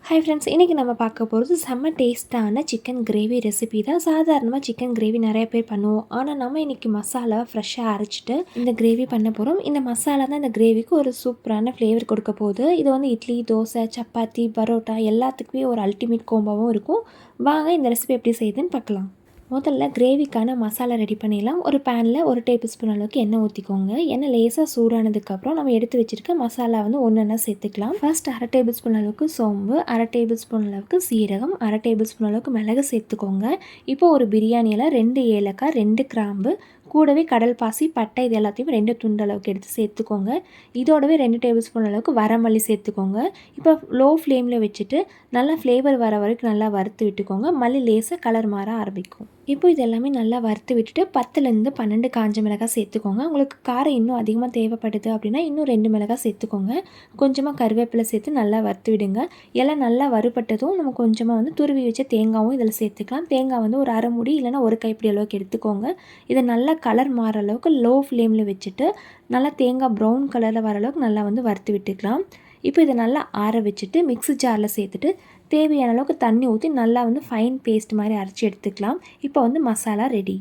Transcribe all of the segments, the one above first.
Hi friends, இன்றைக்கி நம்ம பார்க்க போகிறது செம்ம டேஸ்ட்டான சிக்கன் கிரேவி ரெசிபி தான். சாதாரணமாக சிக்கன் கிரேவி நிறைய பேர் பண்ணுவோம். ஆனால் நம்ம இன்றைக்கி மசாலா ஃப்ரெஷ்ஷாக அரைச்சிட்டு இந்த கிரேவி பண்ண போகிறோம். இந்த மசாலா தான் இந்த கிரேவிக்கு ஒரு சூப்பரான ஃப்ளேவர் கொடுக்க போகுது. இது வந்து இட்லி, தோசை, சப்பாத்தி, பரோட்டா எல்லாத்துக்குமே ஒரு அல்டிமேட் கோம்பாவும் இருக்கும். வாங்க இந்த ரெசிபி எப்படி செய்யுதுன்னு பார்க்கலாம். முதல்ல கிரேவிக்கான மசாலா ரெடி பண்ணிடலாம். ஒரு பேனில் 1 டேபிள் ஸ்பூன் அளவுக்கு எண்ணெய் ஊற்றிக்கோங்க. எண்ணெய் லேசாக சூடானதுக்கப்புறம் நம்ம எடுத்து வச்சுருக்க மசாலா வந்து ஒன்றா சேர்த்துக்கலாம். ஃபர்ஸ்ட் 1/2 டேபிள் ஸ்பூன் அளவுக்கு சோம்பு, 1/2 டேபிள் ஸ்பூன் அளவுக்கு சீரகம், 1/2 டேபிள் ஸ்பூன் அளவுக்கு மிளகு சேர்த்துக்கோங்க. இப்போ ஒரு பிரியாணியில் 2 ஏலக்காய், 2 கிராம்பு, கூடவே கடல் பாசி, பட்டை இது எல்லாத்தையும் 2 துண்டு அளவுக்கு எடுத்து சேர்த்துக்கோங்க. இதோடவே 2 டேபிள் ஸ்பூன் அளவுக்கு வரமல்லி சேர்த்துக்கோங்க. இப்போ லோ ஃப்ளேமில் வச்சுட்டு நல்லா ஃப்ளேவர் வர வரைக்கும் நல்லா வறுத்து விட்டுக்கோங்க. மல்லி லேசாக கலர் மாற ஆரம்பிக்கும். இப்போ இது எல்லாமே நல்லா வறுத்து விட்டுட்டு 10லேருந்து 12 காஞ்ச மிளகாய் சேர்த்துக்கோங்க. உங்களுக்கு காரம் இன்னும் அதிகமாக தேவைப்படுது அப்படின்னா இன்னும் 2 மிளகாய் சேர்த்துக்கோங்க. கொஞ்சமாக கருவேப்பிலை சேர்த்து நல்லா வறுத்து விடுங்க. எல்லாம் நல்லா வறுபட்டதும் நம்ம கொஞ்சமாக வந்து துருவி வச்ச தேங்காயும் இதில் சேர்த்துக்கலாம். தேங்காய் வந்து ஒரு 1/2 மூடி இல்லைனா ஒரு கைப்பிடி அளவுக்கு எடுத்துக்கோங்க. இதை நல்லா கலர் மாற அளவுக்கு லோ ஃப்ளேமில் வச்சுட்டு நல்லா தேங்காய் ப்ரௌன் கலரில் வர அளவுக்கு நல்லா வந்து வறுத்து விட்டுக்கலாம். இப்போ இதை நல்லா ஆற வச்சுட்டு மிக்ஸி ஜாரில் சேர்த்துட்டு தேவையான அளவுக்கு தண்ணி ஊற்றி நல்லா வந்து ஃபைன் பேஸ்ட் மாதிரி அரைச்சி எடுத்துக்கலாம். இப்போ வந்து மசாலா ரெடி.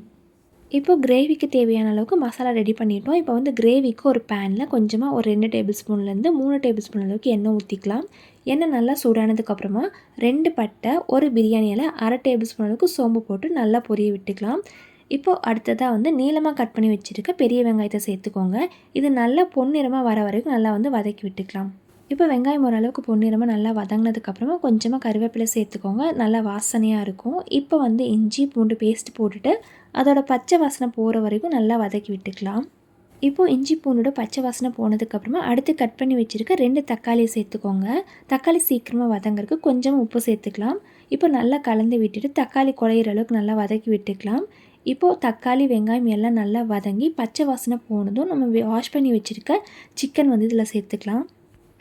இப்போ கிரேவிக்கு தேவையான அளவுக்கு மசாலா ரெடி பண்ணிட்டோம். இப்போ வந்து கிரேவிக்கு ஒரு பேனில் கொஞ்சமாக ஒரு 2 டேபிள் ஸ்பூன்லேருந்து 3 டேபிள் ஸ்பூன் அளவுக்கு எண்ணெய் ஊற்றிக்கலாம். எண்ணெய் நல்லா சூடானதுக்கப்புறமா 2 பட்டை, ஒரு பிரியாணியில் 1/2 டேபிள் ஸ்பூன் அளவுக்கு சோம்பு போட்டு நல்லா பொரிய விட்டுக்கலாம். இப்போது அடுத்ததாக வந்து நீளமாக கட் பண்ணி வச்சுருக்க பெரிய வெங்காயத்தை சேர்த்துக்கோங்க. இது நல்லா பொன்னிறமாக வர வரைக்கும் நல்லா வந்து வதக்கி விட்டுக்கலாம். இப்போ வெங்காயம் ஓரளவுக்கு பொன்னிறமாக நல்லா வதங்கினதுக்கப்புறமா கொஞ்சமாக கருவேப்பிலை சேர்த்துக்கோங்க. நல்லா வாசனையாக இருக்கும். இப்போ வந்து இஞ்சி பூண்டு பேஸ்ட் போட்டுட்டு அதோட பச்சை வாசனை போகிற வரைக்கும் நல்லா வதக்கி விட்டுக்கலாம். இப்போது இஞ்சி பூண்டோட பச்சை வாசனை போனதுக்கப்புறமா அடுத்து கட் பண்ணி வச்சுருக்க 2 தக்காளியை சேர்த்துக்கோங்க. தக்காளி சீக்கிரமாக வதங்கிறதுக்கு கொஞ்சமாக உப்பு சேர்த்துக்கலாம். இப்போ நல்லா கலந்து விட்டுட்டு தக்காளி குழையிற அளவுக்கு நல்லா வதக்கி விட்டுக்கலாம். இப்போது தக்காளி, வெங்காயம் எல்லாம் நல்லா வதங்கி பச்சை வாசனை போனதும் நம்ம வாஷ் பண்ணி வச்சுருக்க சிக்கன் வந்து இதில் சேர்த்துக்கலாம்.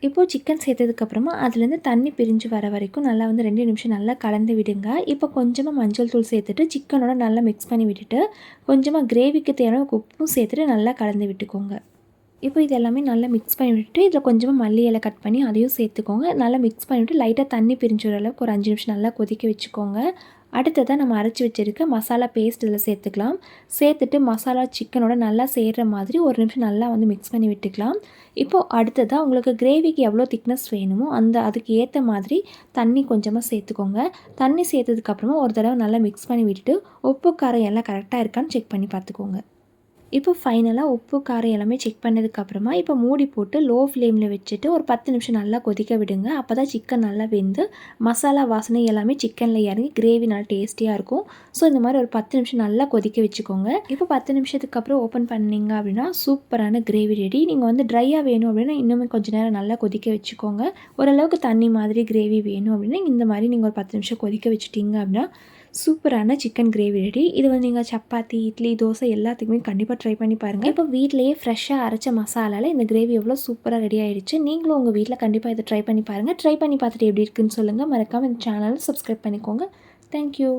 இப்போது சிக்கன் சேர்த்ததுக்கப்புறமா அதுலேருந்து தண்ணி பிரிஞ்சு வர வரைக்கும் நல்லா வந்து 2 நிமிஷம் நல்லா கலந்து விடுங்க. இப்போ கொஞ்சமாக மஞ்சள் தூள் சேர்த்துட்டு சிக்கனோட நல்லா மிக்ஸ் பண்ணி விட்டுட்டு கொஞ்சமாக கிரேவிக்கு தேவையான உப்பும் சேர்த்துட்டு நல்லா கலந்து விட்டுக்கோங்க. இப்போ இது எல்லாமே நல்லா மிக்ஸ் பண்ணி விட்டுட்டு இதில் கொஞ்சமாக மல்லி இலை கட் பண்ணி அதையும் சேர்த்துக்கோங்க. நல்லா மிக்ஸ் பண்ணிவிட்டு லைட்டாக தண்ணி பிரிஞ்சு வர அளவுக்கு ஒரு 5 நிமிஷம் நல்லா கொதிக்க வச்சுக்கோங்க. அடுத்ததாக நம்ம அரைச்சி வச்சுருக்க மசாலா பேஸ்ட் இதில் சேர்த்துக்கலாம். சேர்த்துட்டு மசாலா சிக்கனோட நல்லா சேர்கிற மாதிரி ஒரு நிமிஷம் நல்லா வந்து மிக்ஸ் பண்ணி விட்டுக்கலாம். இப்போது அடுத்ததாக உங்களுக்கு கிரேவிக்கு எவ்வளோ திக்னஸ் வேணுமோ அதுக்கு ஏற்ற மாதிரி தண்ணி கொஞ்சமாக சேர்த்துக்கோங்க. தண்ணி சேர்த்ததுக்கப்புறமா ஒரு தடவை நல்லா மிக்ஸ் பண்ணி விட்டுட்டு உப்பு காரம் எல்லாம் கரெக்டாக இருக்கான்னு செக் பண்ணி பார்த்துக்கோங்க. இப்போ ஃபைனலாக உப்பு காரம் எல்லாமே செக் பண்ணதுக்கப்புறமா இப்போ மூடி போட்டு லோ ஃப்ளேமில் வச்சுட்டு ஒரு 10 நிமிஷம் நல்லா கொதிக்க விடுங்க. அப்போ தான் சிக்கன் நல்லா வெந்து மசாலா வாசனை எல்லாமே சிக்கனில் இறங்கி கிரேவி நல்லா டேஸ்டியாக இருக்கும். ஸோ இந்த மாதிரி ஒரு 10 நிமிஷம் நல்லா கொதிக்க வச்சுக்கோங்க. இப்போ 10 நிமிஷத்துக்கு அப்புறம் ஓப்பன் பண்ணிங்க அப்படின்னா சூப்பரான கிரேவி ரெடி. நீங்கள் வந்து ட்ரையாக வேணும் அப்படின்னா இன்னுமே கொஞ்சம் நேரம் நல்லா கொதிக்க வச்சுக்கோங்க. ஓரளவுக்கு தண்ணி மாதிரி கிரேவி வேணும் அப்படின்னா இந்த மாதிரி நீங்கள் ஒரு 10 நிமிஷம் கொதிக்க வச்சுட்டிங்க அப்படின்னா சூப்பரான சிக்கன் கிரேவி ரெடி. இது வந்து நீங்கள் சப்பாத்தி, இட்லி, தோசை எல்லாத்துக்குமே கண்டிப்பாக ட்ரை பண்ணி பாருங்கள். இப்போ வீட்டிலேயே ஃப்ரெஷ்ஷாக அரைச்ச மசாலாவில் இந்த கிரேவி எவ்வளோ சூப்பராக ரெடி ஆகிடுச்சு. நீங்களும் உங்கள் வீட்டில் கண்டிப்பாக இதை ட்ரை பண்ணி பாருங்கள். ட்ரை பண்ணி பார்த்துட்டு எப்படி இருக்குன்னு சொல்லுங்கள். மறக்காமல் இந்த சேனலை சப்ஸ்கிரைப் பண்ணிக்கோங்க. தேங்க்யூ.